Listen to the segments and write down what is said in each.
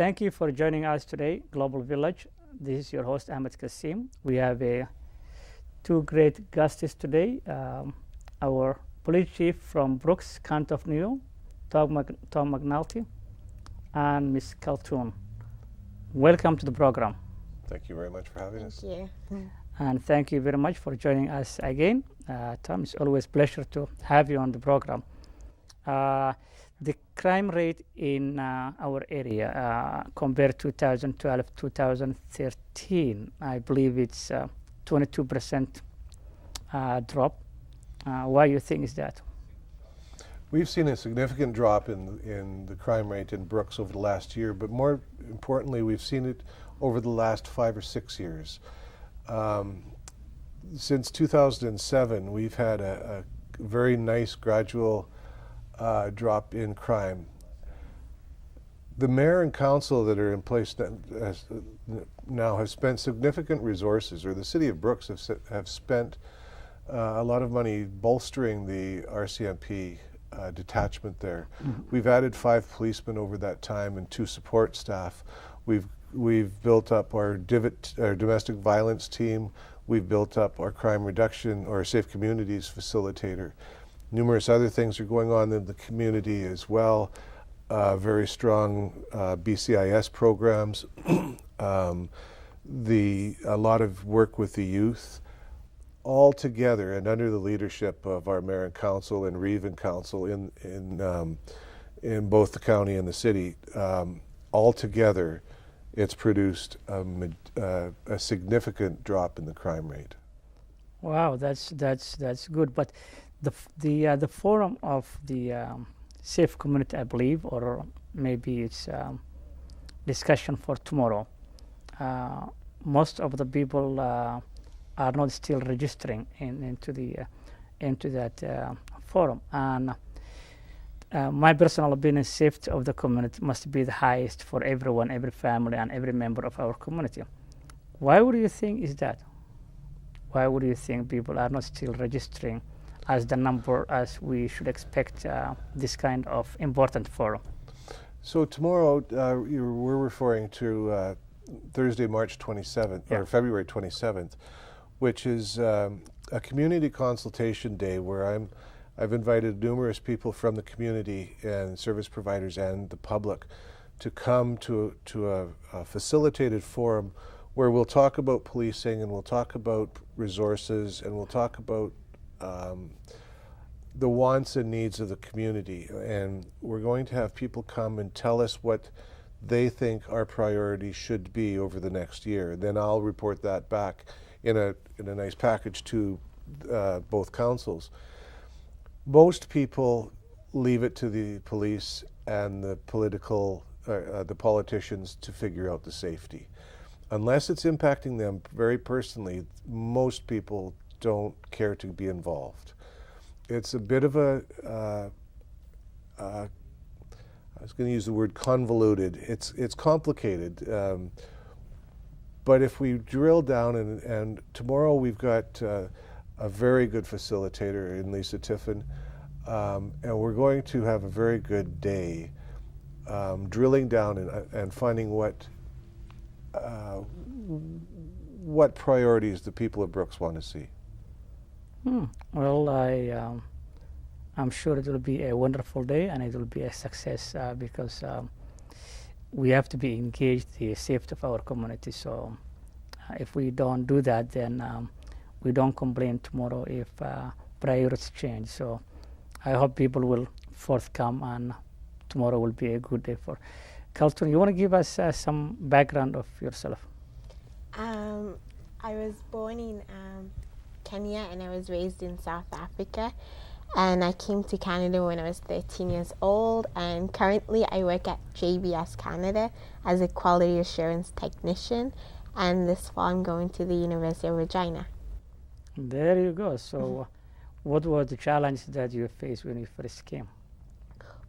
Thank you for joining us today, Global Village. This is your host, Ahmed Kassim. We have two great guests today. Our police chief from Brooks, County of New York, Tom McNulty, and Ms. Kaltun. Welcome to the program. Thank you very much for having us. Thank you. And thank you very much for joining us again. Tom, it's always a pleasure to have you on the program. The crime rate in our area compared to 2012, 2013, I believe it's 22% drop. Why do you think is that? We've seen a significant drop in the crime rate in Brooks over the last year, but more importantly, we've seen it over the last 5 or 6 years. Since 2007, we've had a very nice gradual drop in crime. The mayor and council that are in place now have spent significant resources, or the city of Brooks have spent a lot of money bolstering the RCMP detachment there. Mm-hmm. We've added 5 policemen over that time and 2 support staff. We've built up our domestic violence team. We've built up our crime reduction or safe communities facilitator. Numerous other things are going on in the community as well. Very strong BCIS programs. A lot of work with the youth. All together and under the leadership of our mayor and council and Reeve and council in both the county and the city, all together, it's produced a significant drop in the crime rate. Wow, that's good. But the forum of the safe community, I believe, or maybe it's discussion for tomorrow. Most of the people are not still registering into that forum, and my personal opinion, safety of the community must be the highest for everyone, every family, and every member of our community. Why would you think is that? Why would you think people are not still registering as the number as we should expect this kind of important forum? So tomorrow, we're referring to Thursday, March 27th, or February 27th, which is a community consultation day where I've invited numerous people from the community and service providers and the public to come to a facilitated forum where we'll talk about policing and we'll talk about resources and we'll talk about the wants and needs of the community. And we're going to have people come and tell us what they think our priorities should be over the next year. Then I'll report that back in a nice package to both councils. Most people leave it to the police and the politicians to figure out the safety. Unless it's impacting them very personally, most people don't care to be involved. It's a bit of I was going to use the word convoluted. It's complicated. But if we drill down, and tomorrow we've got a very good facilitator in Lisa Tiffin, and we're going to have a very good day drilling down and finding what priorities the people of Brooks want to see. Well, I'm sure it will be a wonderful day and it will be a success because we have to be engaged in the safety of our community. So if we don't do that, then we don't complain tomorrow if priorities change. So I hope people will forthcome and tomorrow will be a good day for. Kaltun, you want to give us some background of yourself? I was born in Kenya and I was raised in South Africa. And I came to Canada when I was 13 years old, and currently I work at JBS Canada as a quality assurance technician, and this fall I'm going to the University of Regina. There you go. So what was the challenge that you faced when you first came?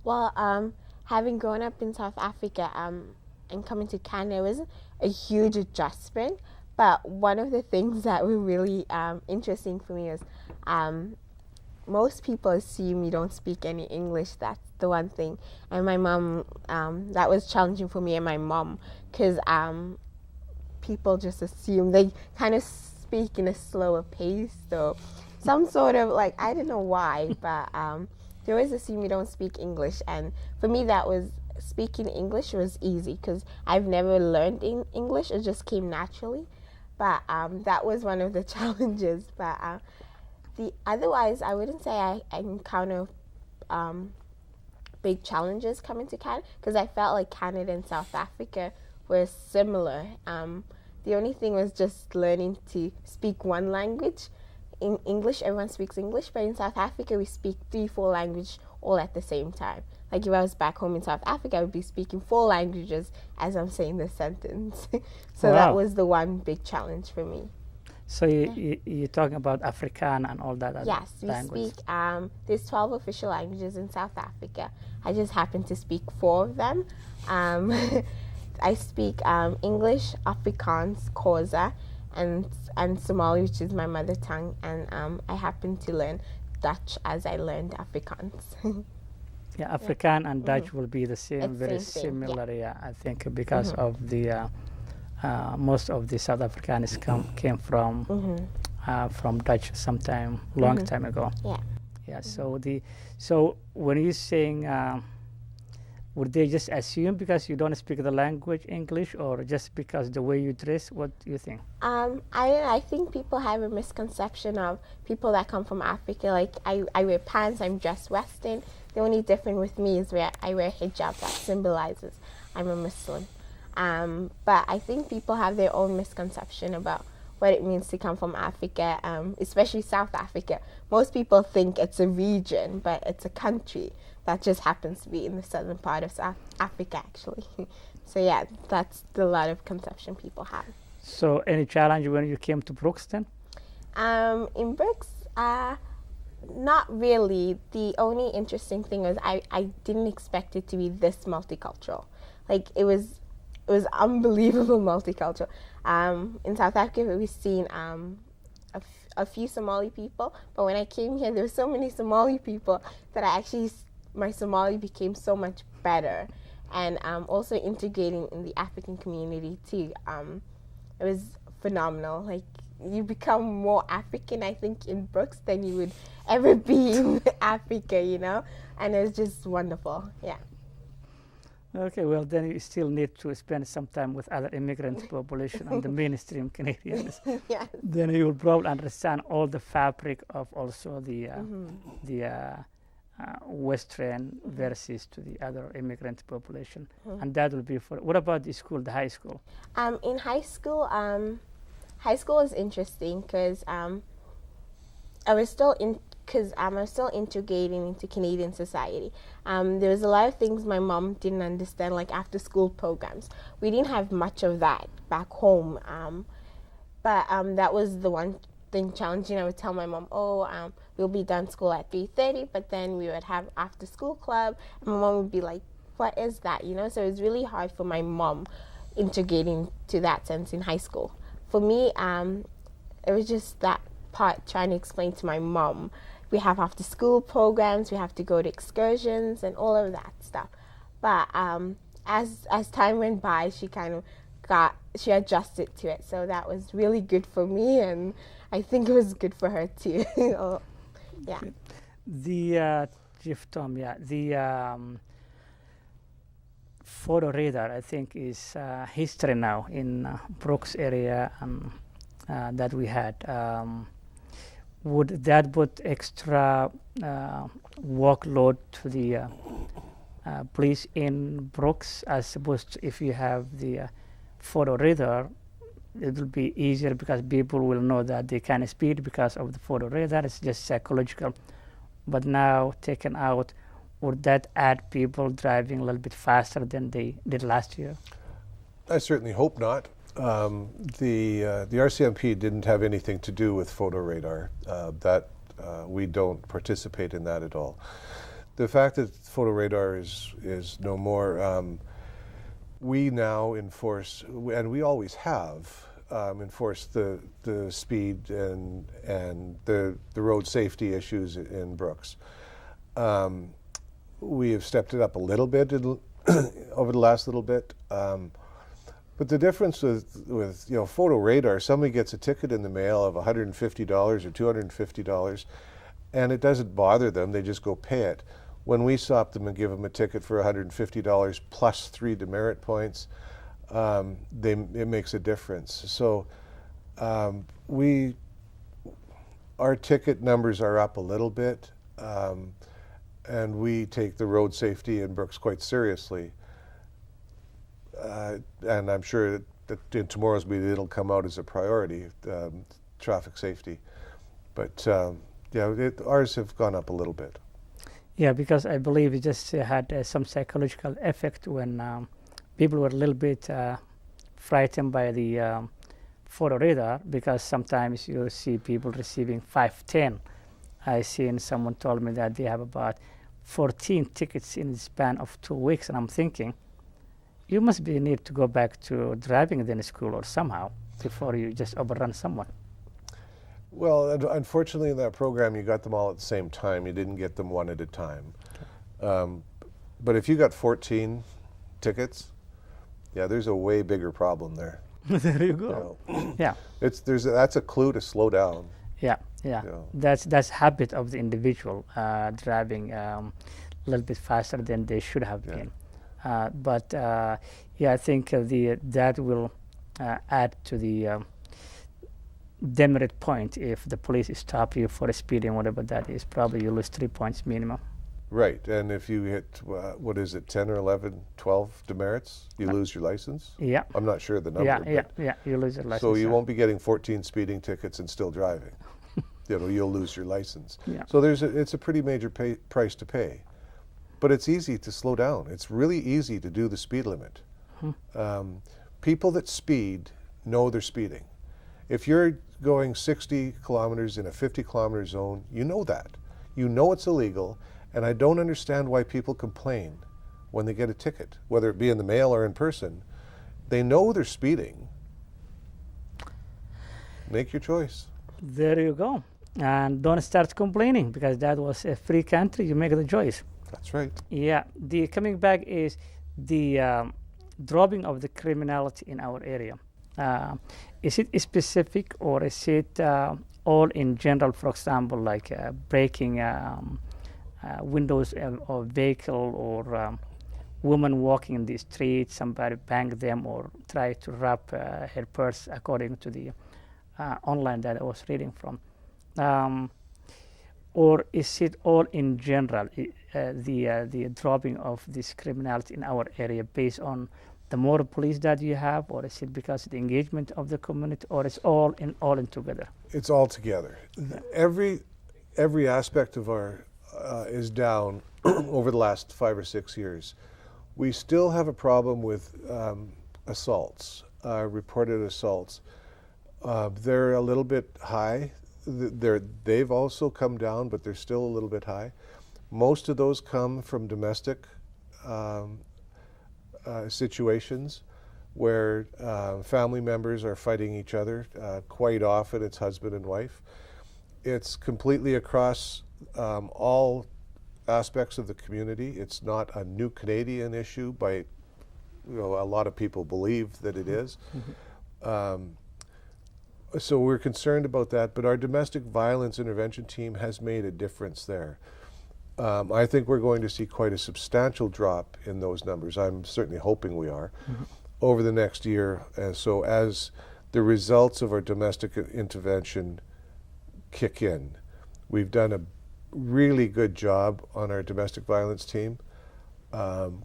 Well, having grown up in South Africa and coming to Canada was a huge adjustment, but one of the things that were really interesting for me was most people assume you don't speak any English. That's the one thing. And my mom, that was challenging for me and my mom, because people just assume they kind of speak in a slower pace, so some sort of like, I don't know why, but they always assume you don't speak English. And for me, that was, speaking English was easy because I've never learned in English. It just came naturally. But that was one of the challenges. But otherwise, I wouldn't say I encounter big challenges coming to Canada, because I felt like Canada and South Africa were similar. The only thing was just learning to speak one language. In English, everyone speaks English, but in South Africa, we speak 3-4 languages all at the same time. Like if I was back home in South Africa, I would be speaking 4 languages as I'm saying the sentence. So Wow. that was the one big challenge for me. So you're talking about Afrikaans and all that other Yes, we language. speak, there's 12 official languages in South Africa. I just happen to speak 4 of them. I speak English, Afrikaans, Xhosa, and Somali, which is my mother tongue, and I happen to learn Dutch as I learned Afrikaans. Yeah, Afrikaans and Dutch will be the same, It's very same thing, similar. Yeah, I think because of the most of the South Africans came from Dutch sometime long time ago. Yeah. Yeah. So when you're saying, would they just assume because you don't speak the language English, or just because the way you dress? What do you think? I think people have a misconception of people that come from Africa. Like I wear pants, I'm dressed Western. The only difference with me is where I wear hijab that symbolizes I'm a Muslim. But I think people have their own misconception about what it means to come from Africa, especially South Africa. Most people think it's a region, but it's a country that just happens to be in the southern part of South Africa, actually. So yeah, that's the lot of conception people have. So any challenge when you came to Brookston? In Brooks, not really. The only interesting thing was I didn't expect it to be this multicultural. Like it was unbelievable multicultural. In South Africa, we've seen a few Somali people, but when I came here, there were so many Somali people that my Somali became so much better, and also integrating in the African community too. It was phenomenal. Like you become more African, I think, in Brooks than you would ever be in Africa, you know, and it was just wonderful. Yeah. Okay, well then you still need to spend some time with other immigrant population and the mainstream Canadians. Yes. Then you will probably understand all the fabric of also the Western versus to the other immigrant population, and that will be for. What about the school, the high school? In high school was interesting because I was still integrating into Canadian society. There was a lot of things my mom didn't understand, like after school programs. We didn't have much of that back home, but that was the one thing challenging. I would tell my mom, we'll be done school at 3:30, but then we would have after school club, and my mom would be like, what is that, you know? So it was really hard for my mom integrating to that sense in high school. For me, it was just that part trying to explain to my mom, we have after school programs, we have to go to excursions and all of that stuff. But as time went by, she adjusted to it. So that was really good for me, and I think it was good for her too. Yeah. The Chief Tom, the photo radar, I think, is history now in Brooks area that we had. Would that put extra workload to the police in Brooks, as opposed to if you have the photo radar? It will be easier because people will know that they can speed because of the photo radar. It's just psychological. But now taken out, would that add people driving a little bit faster than they did last year? I certainly hope not. The RCMP didn't have anything to do with photo radar. We don't participate in that at all. The fact that photo radar is no more, we now enforce, and we always have, enforce the speed and the road safety issues in Brooks. We have stepped it up a little bit over the last little bit. But the difference with photo radar, somebody gets a ticket in the mail of $150 or $250, and it doesn't bother them. They just go pay it. When we stop them and give them a ticket for $150 plus 3 demerit points, it makes a difference. So our ticket numbers are up a little bit, and we take the road safety in Brooks quite seriously. And I'm sure that in tomorrow's meeting it'll come out as a priority, traffic safety. But ours have gone up a little bit. Yeah, because I believe it just had some psychological effect when people were a little bit frightened by the photo radar, because sometimes you see people receiving 5-10. I seen someone told me that they have about 14 tickets in the span of 2 weeks, and I'm thinking, you must need to go back to driving in school or somehow before you just overrun someone. Well, unfortunately in that program you got them all at the same time. You didn't get them one at a time. But if you got 14 tickets, there's a way bigger problem there. There you go. Yeah. That's a clue to slow down. Yeah. That's habit of the individual, driving a little bit faster than they should have been. But I think that will add to the demerit point. If the police stop you for speeding, whatever that is, probably you lose 3 points minimum. Right, and if you hit, 10 or 11, 12 demerits, you lose your license? Yeah. I'm not sure the number. Yeah, you lose your license. So you won't be getting 14 speeding tickets and still driving. You'll lose your license. Yeah. So it's a pretty major price to pay. But it's easy to slow down. It's really easy to do the speed limit. People that speed know they're speeding. If you're going 60 kilometers in a 50 kilometer zone, you know that. You know it's illegal, and I don't understand why people complain when they get a ticket, whether it be in the mail or in person. They know they're speeding. Make your choice. There you go. And don't start complaining, because that was a free country. You make the choice. That's right. Yeah. The coming back is the dropping of the criminality in our area. Is it specific, or is it all in general? For example, like breaking windows of vehicle, or woman walking in the street, somebody banged them or try to rob her purse, according to the online that I was reading from. Or is it all in general, the dropping of this criminality in our area based on the more police that you have, or is it because of the engagement of the community, or it's all in together? It's all together. Every aspect of our is down over the last 5 or 6 years. We still have a problem with assaults, reported assaults. They're a little bit high. They've also come down, but they're still a little bit high. Most of those come from domestic situations where family members are fighting each other. Quite often it's husband and wife. It's completely across all aspects of the community. It's not a new Canadian issue by, a lot of people believe that it is. So we're concerned about that, but our domestic violence intervention team has made a difference there. I think we're going to see quite a substantial drop in those numbers. I'm certainly hoping we are over the next year. And so as the results of our domestic intervention kick in, we've done a really good job on our domestic violence team. And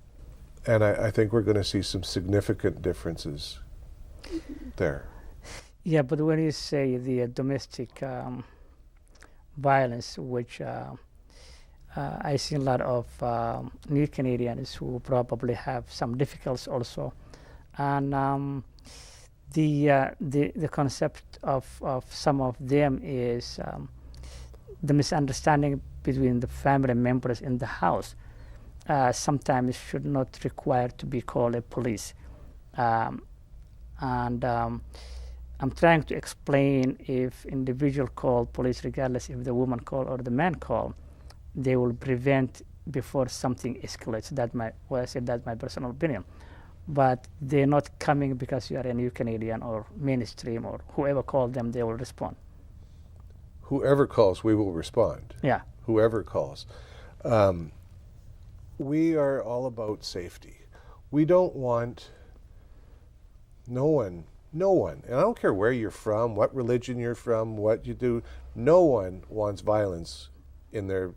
I think we're going to see some significant differences there. Yeah, but when you say the domestic violence, which I see a lot of new Canadians who probably have some difficulties also, and the concept of some of them is the misunderstanding between the family members in the house. Sometimes should not require to be called a police, and I'm trying to explain if individual call police, regardless if the woman call or the man call, they will prevent before something escalates. I said that's my personal opinion. But they're not coming because you are a New Canadian or mainstream or whoever called them, they will respond. Whoever calls, we will respond. Yeah. Whoever calls. We are all about safety. We don't want no one, and I don't care where you're from, what religion you're from, what you do, no one wants violence in their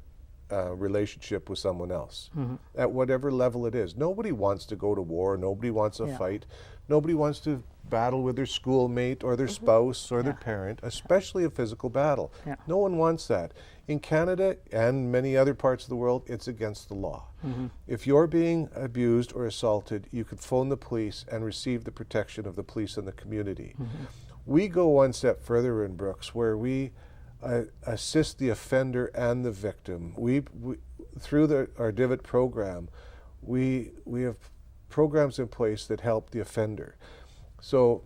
relationship with someone else, at whatever level it is. Nobody wants to go to war, nobody wants a fight, nobody wants to battle with their schoolmate or their spouse or their parent, especially a physical battle. No one wants that. In Canada and many other parts of the world, it's against the law. If you're being abused or assaulted, you could phone the police and receive the protection of the police and the community. We go one step further in Brooks, where we assist the offender and the victim. We through our DIVIT program, we have programs in place that help the offender. So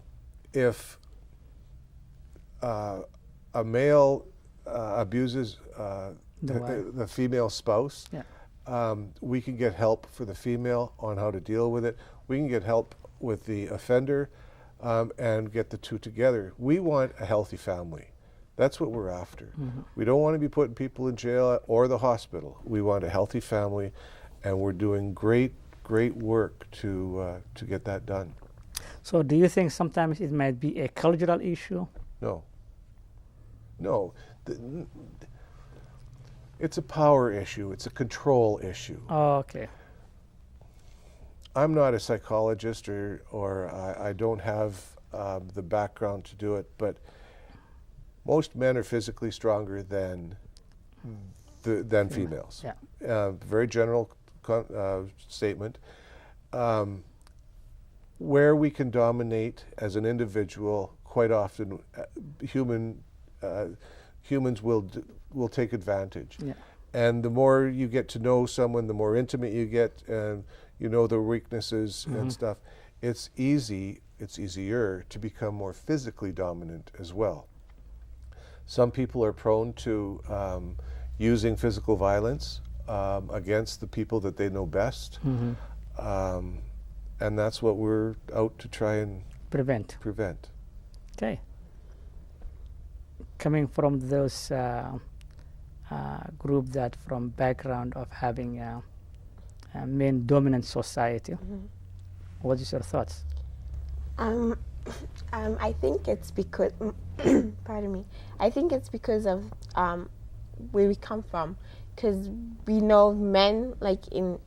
if a male abuses the female spouse, we can get help for the female on how to deal with it. We can get help with the offender and get the two together. We want a healthy family. That's what we're after. We don't want to be putting people in jail or the hospital. We want a healthy family, and we're doing great work to get that done. So do you think sometimes it might be a cultural issue? No. It's a power issue. It's a control issue. Oh, okay. I'm not a psychologist, or I don't have the background to do it, but most men are physically stronger than females. Very general statement. Where we can dominate as an individual, quite often humans will take advantage. And the more you get to know someone, the more intimate you get, and you know their weaknesses and stuff, it's easier to become more physically dominant as well. Some people are prone to using physical violence against the people that they know best. And that's what we're out to try and prevent. Okay. Coming from those group that from background of having a men dominant society, what is your thoughts? I think it's because, pardon me, I think it's because of where we come from. Because we know men,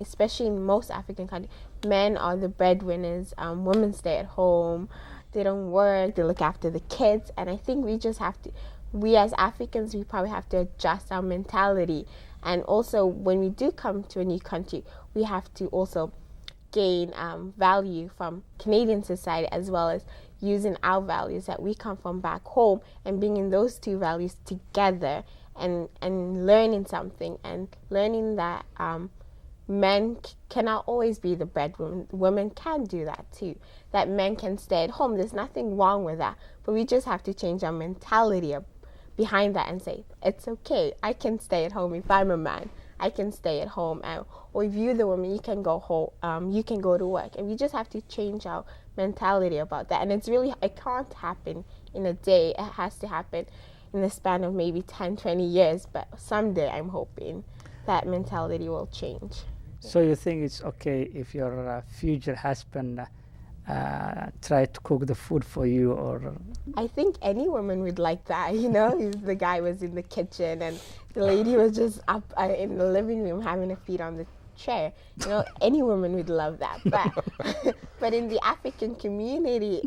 especially in most African countries, men are the breadwinners. Women stay at home. They don't work. They look after the kids. And I think we as Africans, we probably have to adjust our mentality. And also, when we do come to a new country, we have to also gain value from Canadian society, as well as using our values that we come from back home and bringing those two values together. And learning something, and learning that men cannot always be the breadwinner. Women can do that too. That men can stay at home. There's nothing wrong with that. But we just have to change our mentality behind that and say, it's okay. I can stay at home if I'm a man. I can stay at home. Or if you're the woman, you can go home. You can go to work. And we just have to change our mentality about that. And it can't happen in a day. It has to happen in the span of maybe 10, 20 years, but someday I'm hoping that mentality will change. So you think it's okay if your future husband try to cook the food for you, or? I think any woman would like that, if the guy was in the kitchen and the lady was just up in the living room having a feed on the chair. Any woman would love that. But in the African community,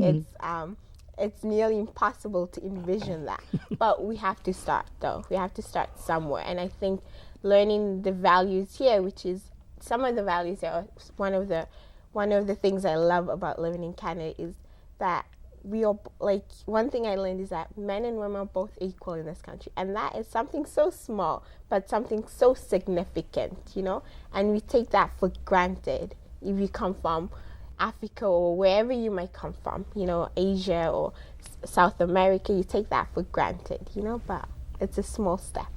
it's nearly impossible to envision that. But we have to start, though. We have to start somewhere. And I think learning the values here, which is some of the values here, one of the things I love about living in Canada is that we are, one thing I learned is that men and women are both equal in this country. And that is something so small, but something so significant, And we take that for granted if you come from Africa or wherever you might come from, you know, Asia or South America, you take that for granted, you know, but it's a small step.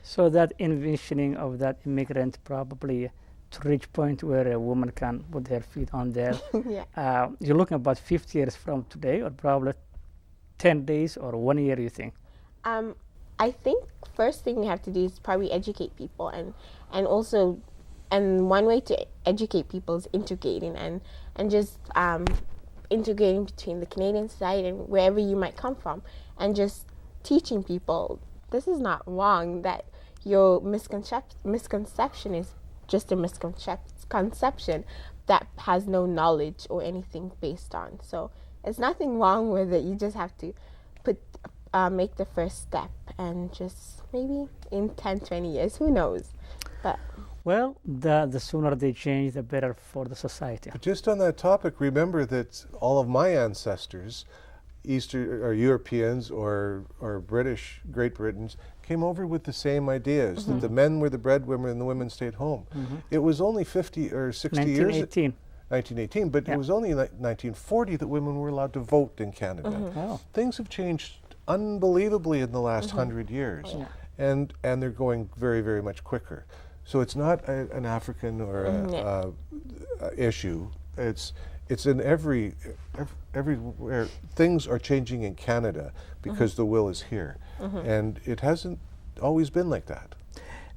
So that envisioning of that immigrant probably to reach point where a woman can put her feet on there. Yeah. You're looking about 50 years from today, or probably 10 days or 1 year, you think? I think first thing we have to do is probably educate people, and also, and one way to educate people is integrating and just integrating between the Canadian society and wherever you might come from, and just teaching people this is not wrong, that your misconception is just a misconception that has no knowledge or anything based on. So there's nothing wrong with it. You just have to make the first step, and just maybe in 10, 20 years, who knows? But Well, the sooner they change, the better for the society. But just on that topic, remember that all of my ancestors, Eastern or Europeans or British, Great Britons, came over with the same ideas, that the men were the breadwinner and the women stayed home. It was only 50 or 60 years. 1918. 1918, but Yeah. it was only 1940 that women were allowed to vote in Canada. Oh. Things have changed unbelievably in the last 100 years, Yeah. and they're going very, very much quicker. So it's not an African or a issue. It's in everywhere. Things are changing in Canada because the will is here, and it hasn't always been like that.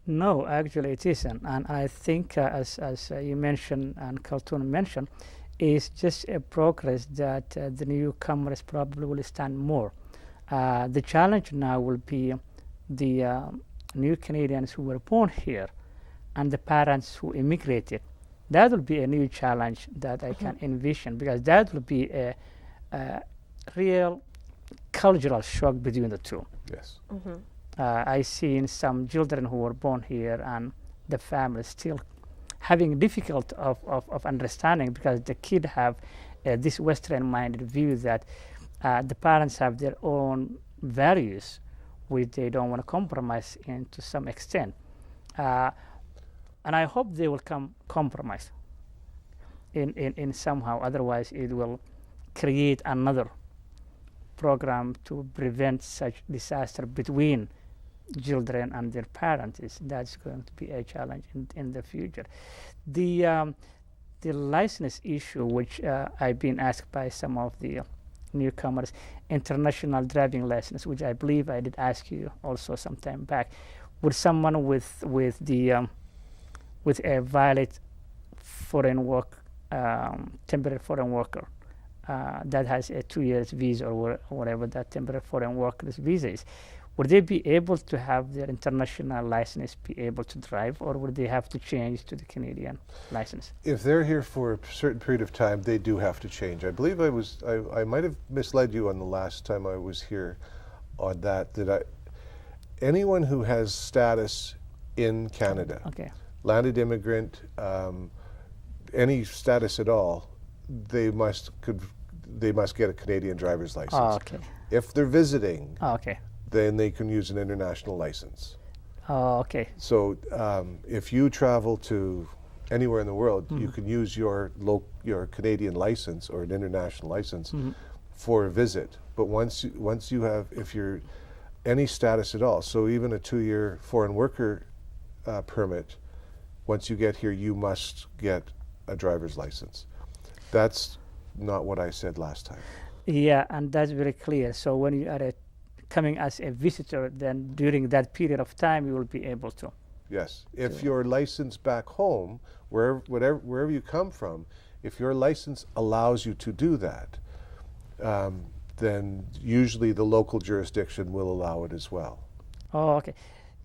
No, actually it isn't. And I think, as you mentioned and Khaltoon mentioned, is just a progress that the newcomers probably will stand more. The challenge now will be the new Canadians who were born here and the parents who immigrated. That will be a new challenge that I can envision, because that will be a real cultural shock between the two. Yes. I seen some children who were born here and the family still having difficult of understanding, because the kid have this Western-minded view that the parents have their own values, which they don't want to compromise in to some extent. And I hope they will compromise in somehow. Otherwise, it will create another program to prevent such disaster between children and their parents. That's going to be a challenge in the future. The license issue, which I've been asked by some of the newcomers, international driving license, which I believe I did ask you also some time back. Would someone with a valid foreign work, temporary foreign worker that has a 2 years visa or whatever that temporary foreign worker's visa is, would they be able to have their international license be able to drive, or would they have to change to the Canadian license? If they're here for a certain period of time, they do have to change. I believe I might have misled you on the last time I was here on that anyone who has status in Canada, Okay. landed immigrant, any status at all, they must get a Canadian driver's license. Oh, okay. If they're visiting, Oh, okay. then they can use an international license. Oh, okay. So if you travel to anywhere in the world, you can use your Canadian license or an international license for a visit. But once you have, if you're any status at all, so even a 2-year foreign worker permit, once you get here, you must get a driver's license. That's not what I said last time. Yeah, and that's very clear. So when you are coming as a visitor, then during that period of time, you will be able to. Yes. If your license back home, wherever you come from, if your license allows you to do that, then usually the local jurisdiction will allow it as well. Oh, okay.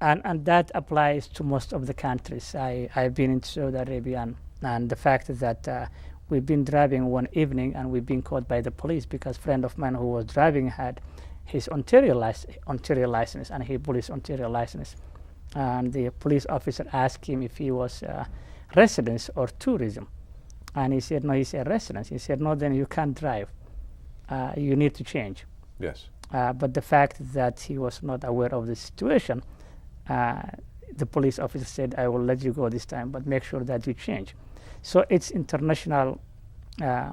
And that applies to most of the countries. I've been in Saudi Arabia, and the fact that we've been driving one evening and we've been caught by the police because a friend of mine who was driving had his Ontario license, and he pulled his Ontario license. And the police officer asked him if he was residence or tourism. And he said, no, he's a residence. He said, no, then you can't drive. You need to change. Yes. But the fact that he was not aware of the situation, the police officer said, I will let you go this time, but make sure that you change. So it's international uh,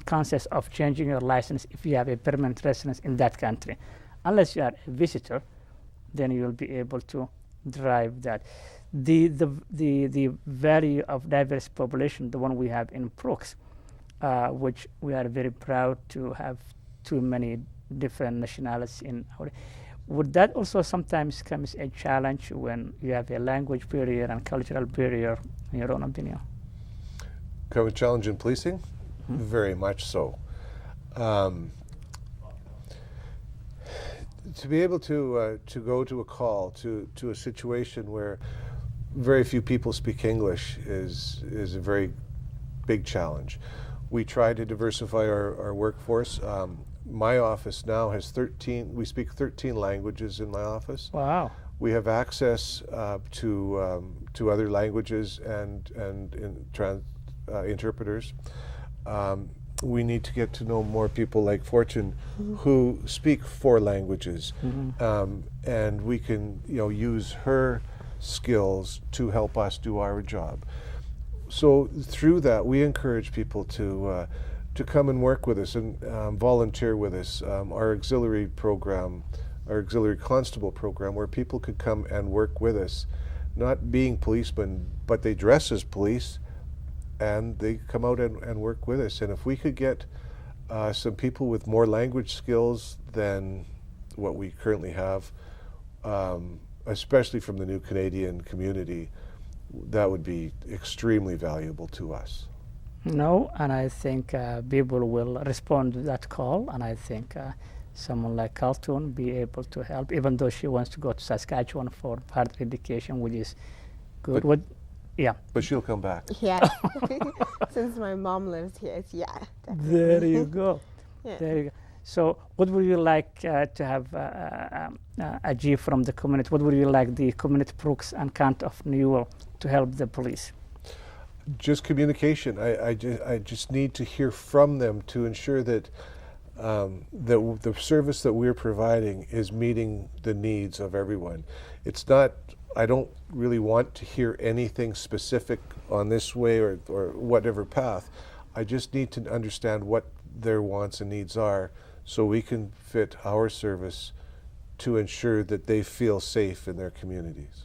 concept of changing your license if you have a permanent residence in that country. Unless you are a visitor, then you will be able to drive that. The value of diverse population, the one we have in Brooks, which we are very proud to have too many different nationalities in our. Would that also sometimes come as a challenge when you have a language barrier and cultural barrier, in your own opinion? Come a challenge in policing? Very much so. To be able to go to a call, to a situation where very few people speak English is a very big challenge. We try to diversify our workforce. My office now has 13, we speak 13 languages in my office. Wow. We have access to other languages and interpreters. We need to get to know more people like Fortune who speak 4 languages, and we can use her skills to help us do our job. So through that, we encourage people to come and work with us and volunteer with us. Our auxiliary program, our auxiliary constable program, where people could come and work with us, not being policemen, but they dress as police and they come out and work with us. And if we could get some people with more language skills than what we currently have, especially from the new Canadian community, that would be extremely valuable to us. No, and I think people will respond to that call, and I think someone like Carlton be able to help, even though she wants to go to Saskatchewan for further education, which is good. Yeah. But she'll come back. Yeah. Since my mom lives here, yeah. Definitely. There you go. Yeah. There you go. So what would you like to have achieve from the community? What would you like the community Brooks and County of Newell to help the police? Just communication. I just need to hear from them to ensure that the service that we're providing is meeting the needs of everyone. It's not, I don't really want to hear anything specific on this way or whatever path. I just need to understand what their wants and needs are so we can fit our service to ensure that they feel safe in their communities.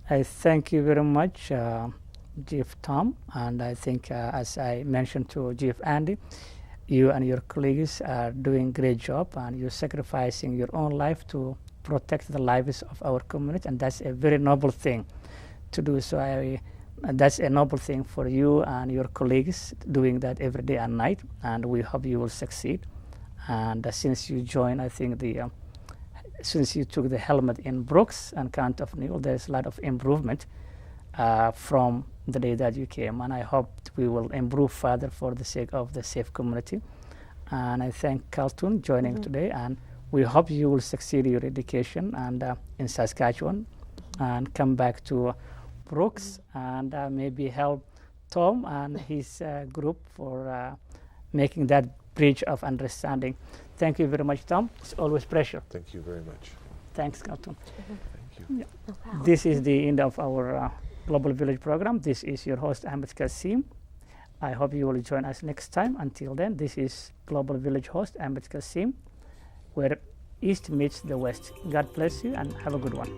I thank you very much, Chief Tom, and I think as I mentioned to Chief Andy, you and your colleagues are doing a great job, and you're sacrificing your own life to protect the lives of our community, and that's a very noble thing to do. So that's a noble thing for you and your colleagues doing that every day and night, and we hope you will succeed. And since you joined, I think since you took the helmet in Brooks and County of Newell, there's a lot of improvement from the day that you came, and I hope we will improve further for the sake of the safe community. And I thank Carlton joining today, and we hope you will succeed in your education and in Saskatchewan and come back to Brooks and maybe help Tom and his group for making that bridge of understanding. Thank you very much, Tom. It's always a pleasure. Thank you very much. Thanks, Carlton. Thank you. Yeah. No problem. This is the end of our Global Village program. This is your host, Ahmed Kassim. I hope you will join us next time. Until then, this is Global Village host, Ahmed Kassim, where East meets the West. God bless you and have a good one.